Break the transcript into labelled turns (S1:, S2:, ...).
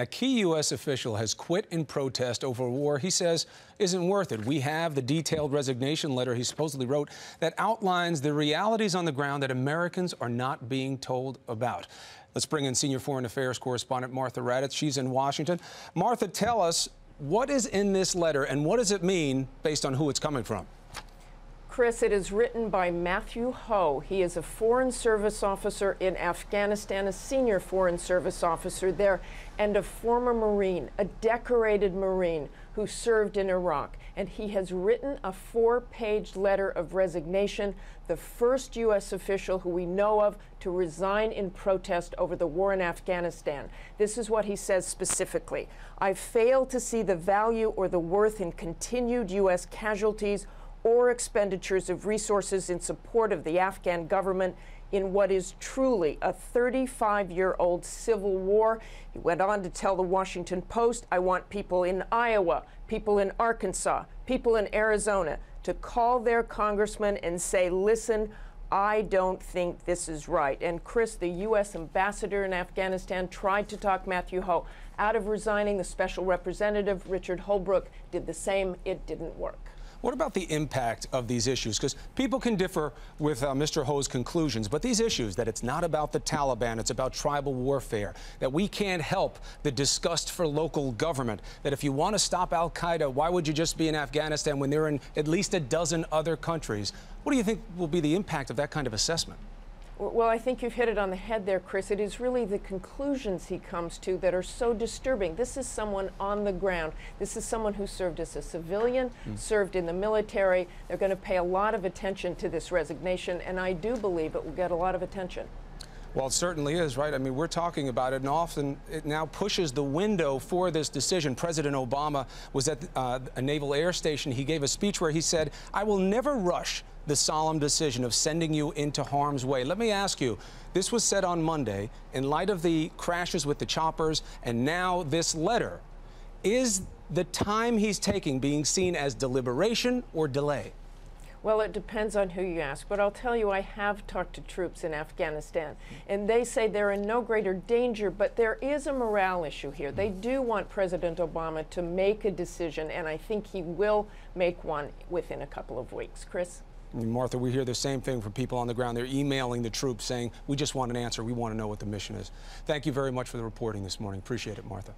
S1: A key U.S. official has quit in protest over a war he says isn't worth it. We have the detailed resignation letter he supposedly wrote that outlines the realities on the ground that Americans are not being told about. Let's bring in senior foreign affairs correspondent Martha Raddatz. She's in Washington. Martha, tell us, what is in this letter and what does it mean based on who it's coming from?
S2: Chris, it is written by Matthew Ho. He is a Foreign Service officer in Afghanistan, a senior Foreign Service officer there, and a former Marine, a decorated Marine who served in Iraq. And he has written a 4-page letter of resignation, the first U.S. official who we know of to resign in protest over the war in Afghanistan. This is what he says specifically. I fail to see the value or the worth in continued U.S. casualties or expenditures of resources in support of the Afghan government in what is truly a 35-year-old civil war. He went on to tell the Washington Post, I want people in Iowa, people in Arkansas, people in Arizona to call their congressman and say, listen, I don't think this is right. And Chris, the U.S. ambassador in Afghanistan, tried to talk Matthew Ho out of resigning. The special representative, Richard Holbrooke, did the same. It didn't work.
S1: What about the impact of these issues? Because people can differ with Mr. Ho's conclusions, but these issues, that it's not about the Taliban, it's about tribal warfare, that we can't help the disgust for local government, that if you want to stop al-Qaeda, why would you just be in Afghanistan when they're in at least a dozen other countries? What do you think will be the impact of that kind of assessment?
S2: Well, I think you've hit it on the head there, Chris. It is really the conclusions he comes to that are so disturbing. This is someone on the ground. This is someone who served as a civilian, served in the military. They're going to pay a lot of attention to this resignation, and I do believe it will get a lot of attention.
S1: Well, it certainly is, right? I mean, we're talking about it, and often it now pushes the window for this decision. President Obama was at a naval air station. He gave a speech where he said, I will never rush the solemn decision of sending you into harm's way. Let me ask you, this was said on Monday in light of the crashes with the choppers and now this letter. Is the time he's taking being seen as deliberation or delay?
S2: Well, it depends on who you ask, but I'll tell you, I have talked to troops in Afghanistan, and they say they're in no greater danger, but there is a morale issue here. They do want President Obama to make a decision, and I think he will make one within a couple of weeks. Chris?
S1: Martha, we hear the same thing from people on the ground. They're emailing the troops saying, we just want an answer. We want to know what the mission is. Thank you very much for the reporting this morning. Appreciate it, Martha.